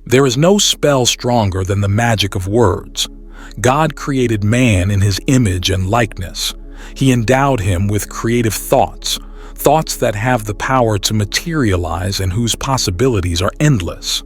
There is no spell stronger than the magic of words. God created man in his image and likeness. He endowed him with creative thoughts, thoughts that have the power to materialize and whose possibilities are endless.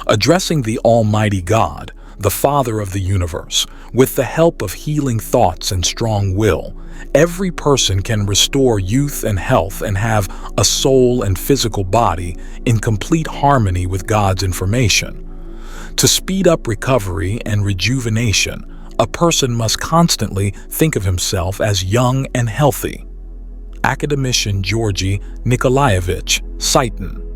Addressing the Almighty God, the Father of the universe, with the help of healing thoughts and strong will, every person can restore youth and health and have a soul and physical body in complete harmony with God's information. To speed up recovery and rejuvenation, a person must constantly think of himself as young and healthy. Academician Georgy Nikolayevich Sytin.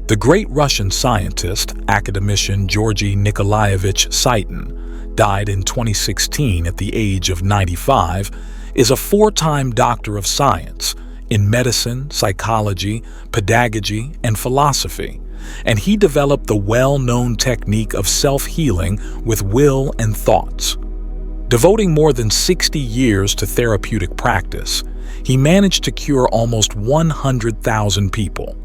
The great Russian scientist, Academician Georgy Nikolayevich Sytin, died in 2016 at the age of 95, is a four-time doctor of science in medicine, psychology, pedagogy, and philosophy, and he developed the well-known technique of self-healing with will and thoughts. Devoting more than 60 years to therapeutic practice, he managed to cure almost 100,000 people.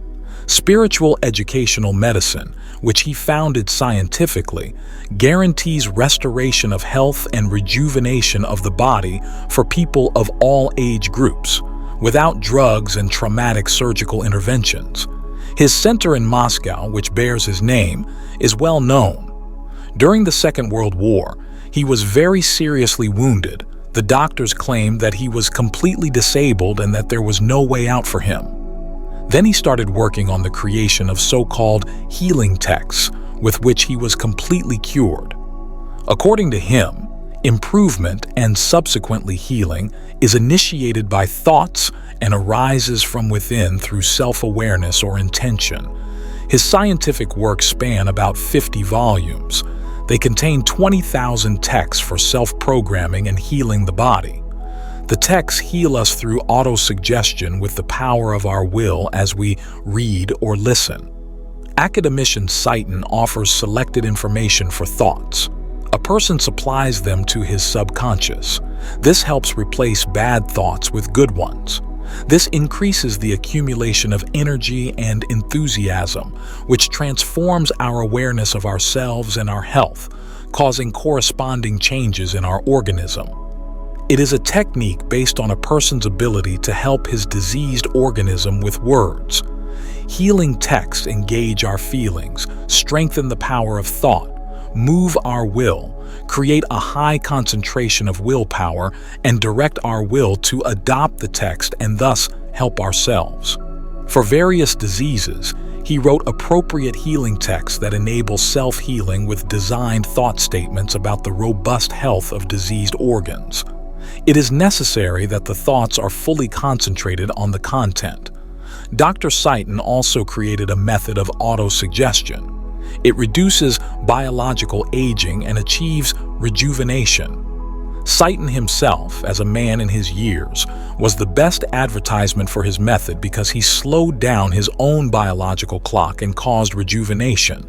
Spiritual educational medicine, which he founded scientifically, guarantees restoration of health and rejuvenation of the body for people of all age groups, without drugs and traumatic surgical interventions. His center in Moscow, which bears his name, is well known. During the Second World War, he was very seriously wounded. The doctors claimed that he was completely disabled and that there was no way out for him. Then he started working on the creation of so-called healing texts, with which he was completely cured. According to him, improvement and subsequently healing is initiated by thoughts and arises from within through self-awareness or intention. His scientific works span about 50 volumes. They contain 20,000 texts for self-programming and healing the body. The texts heal us through auto-suggestion with the power of our will as we read or listen. Academician Sytin offers selected information for thoughts. A person supplies them to his subconscious. This helps replace bad thoughts with good ones. This increases the accumulation of energy and enthusiasm, which transforms our awareness of ourselves and our health, causing corresponding changes in our organism. It is a technique based on a person's ability to help his diseased organism with words. Healing texts engage our feelings, strengthen the power of thought, move our will, create a high concentration of willpower, and direct our will to adopt the text and thus help ourselves. For various diseases, he wrote appropriate healing texts that enable self-healing with designed thought statements about the robust health of diseased organs. It is necessary that the thoughts are fully concentrated on the content. Dr. Sytin also created a method of auto-suggestion. It reduces biological aging and achieves rejuvenation. Sytin himself, as a man in his years, was the best advertisement for his method because he slowed down his own biological clock and caused rejuvenation.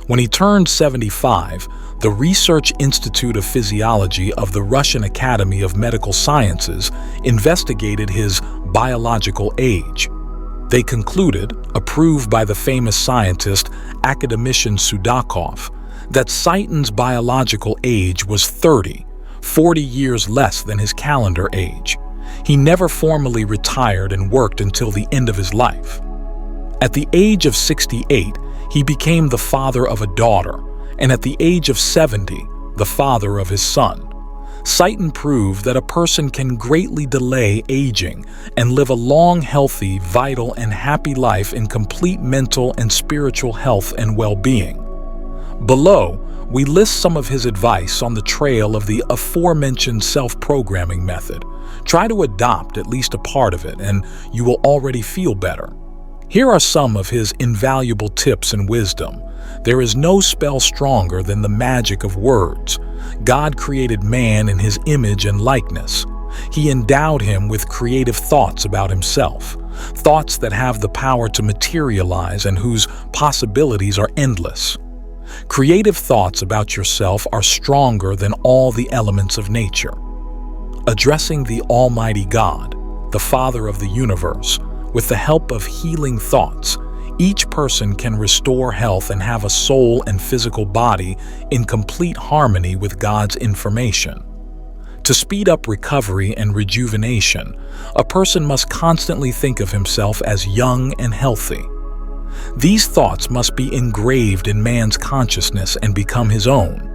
When he turned 75, the Research Institute of Physiology of the Russian Academy of Medical Sciences investigated his biological age. They concluded, approved by the famous scientist Academician Sudakov, that Sytin's biological age was 40 years less than his calendar age. He never formally retired and worked until the end of his life. At the age of 68, he became the father of a daughter, and at the age of 70, the father of his son. Sytin proved that a person can greatly delay aging and live a long, healthy, vital, and happy life in complete mental and spiritual health and well-being. Below, we list some of his advice on the trail of the aforementioned self-programming method. Try to adopt at least a part of it, and you will already feel better. Here are some of his invaluable tips and wisdom. There is no spell stronger than the magic of words. God created man in his image and likeness. He endowed him with creative thoughts about himself, thoughts that have the power to materialize and whose possibilities are endless. Creative thoughts about yourself are stronger than all the elements of nature. Addressing the Almighty God, the Father of the universe, with the help of healing thoughts, Each person can restore health and have a soul and physical body in complete harmony with God's information. To speed up recovery and rejuvenation, a person must constantly think of himself as young and healthy. These thoughts must be engraved in man's consciousness and become his own.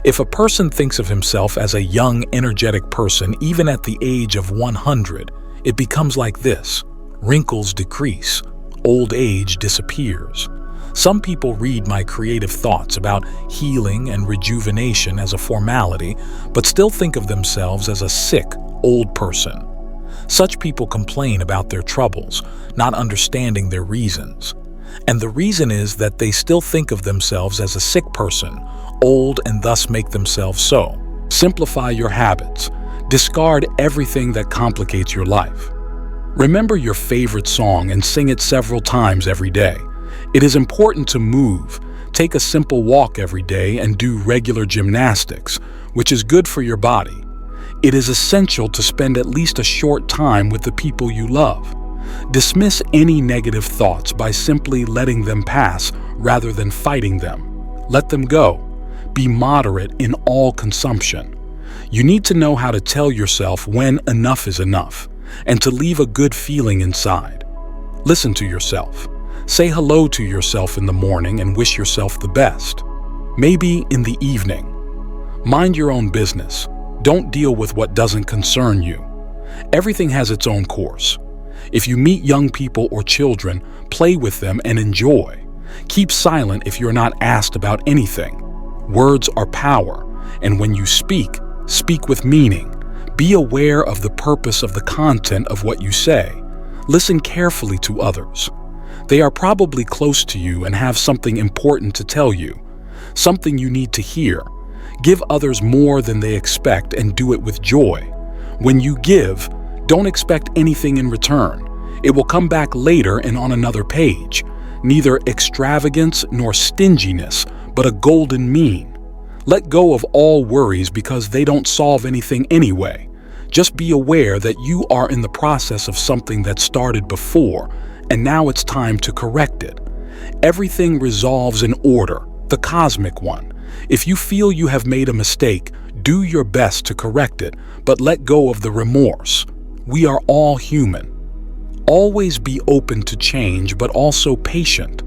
If a person thinks of himself as a young, energetic person, even at the age of 100, it becomes like this: wrinkles decrease, old age disappears. Some people read my creative thoughts about healing and rejuvenation as a formality, but still think of themselves as a sick, old person. Such people complain about their troubles, not understanding their reasons. And the reason is that they still think of themselves as a sick person, old, and thus make themselves so. Simplify your habits. Discard everything that complicates your life. Remember your favorite song and sing it several times every day. It is important to move. Take a simple walk every day and do regular gymnastics, which is good for your body. It is essential to spend at least a short time with the people you love. Dismiss any negative thoughts by simply letting them pass rather than fighting them. Let them go. Be moderate in all consumption. You need to know how to tell yourself when enough is enough, and to leave a good feeling inside. Listen to yourself. Say hello to yourself in the morning and wish yourself the best. Maybe in the evening. Mind your own business. Don't deal with what doesn't concern you. Everything has its own course. If you meet young people or children, play with them and enjoy. Keep silent if you're not asked about anything. Words are power, and when you speak, speak with meaning. Be aware of the purpose of the content of what you say. Listen carefully to others. They are probably close to you and have something important to tell you, something you need to hear. Give others more than they expect and do it with joy. When you give, don't expect anything in return. It will come back later and on another page. Neither extravagance nor stinginess, but a golden mean. Let go of all worries because they don't solve anything anyway. Just be aware that you are in the process of something that started before, and now it's time to correct it. Everything resolves in order, the cosmic one. If you feel you have made a mistake, do your best to correct it, but let go of the remorse. We are all human. Always be open to change, but also patient.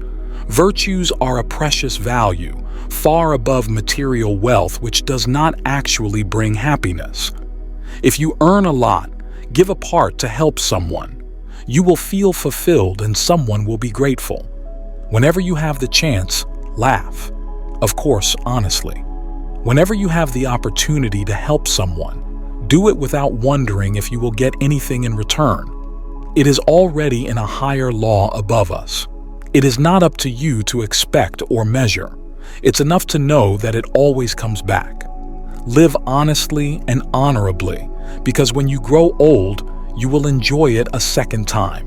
Virtues are a precious value, far above material wealth, which does not actually bring happiness. If you earn a lot, give a part to help someone. You will feel fulfilled and someone will be grateful. Whenever you have the chance, laugh. Of course, honestly. Whenever you have the opportunity to help someone, do it without wondering if you will get anything in return. It is already in a higher law above us. It is not up to you to expect or measure. It's enough to know that it always comes back. Live honestly and honorably, because when you grow old, you will enjoy it a second time.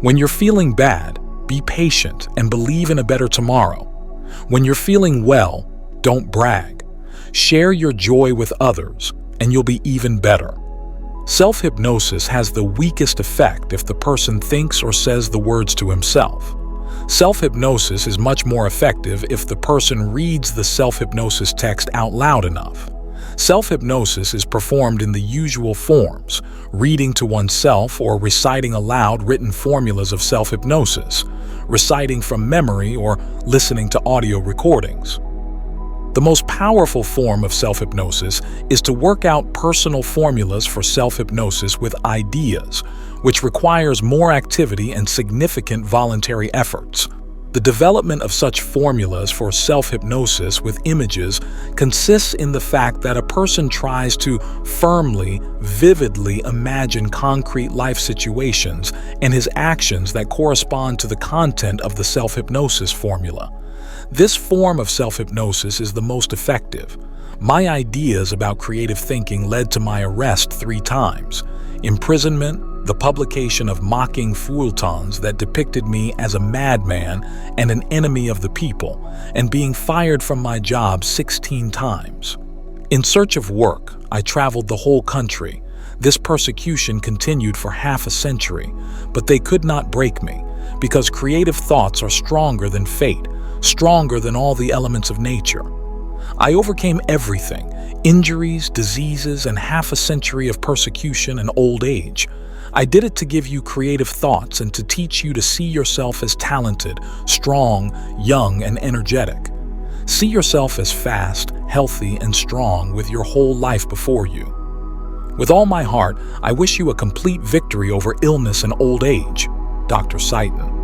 When you're feeling bad, be patient and believe in a better tomorrow. When you're feeling well, don't brag. Share your joy with others, and you'll be even better. Self-hypnosis has the weakest effect if the person thinks or says the words to himself. Self-hypnosis is much more effective if the person reads the self-hypnosis text out loud enough. Self-hypnosis is performed in the usual forms: reading to oneself or reciting aloud written formulas of self-hypnosis, reciting from memory, or listening to audio recordings. The most powerful form of self-hypnosis is to work out personal formulas for self-hypnosis with ideas, which requires more activity and significant voluntary efforts. The development of such formulas for self-hypnosis with images consists in the fact that a person tries to firmly, vividly imagine concrete life situations and his actions that correspond to the content of the self-hypnosis formula. This form of self-hypnosis is the most effective. My ideas about creative thinking led to my arrest 3 times, imprisonment, the publication of mocking feuilletons that depicted me as a madman and an enemy of the people, and being fired from my job 16 times. In search of work, I traveled the whole country. This persecution continued for half a century, but they could not break me, because creative thoughts are stronger than fate, stronger than all the elements of nature. I overcame everything, injuries, diseases, and half a century of persecution and old age. I did it to give you creative thoughts and to teach you to see yourself as talented, strong, young, and energetic. See yourself as fast, healthy, and strong with your whole life before you. With all my heart, I wish you a complete victory over illness and old age. Dr. Sytin.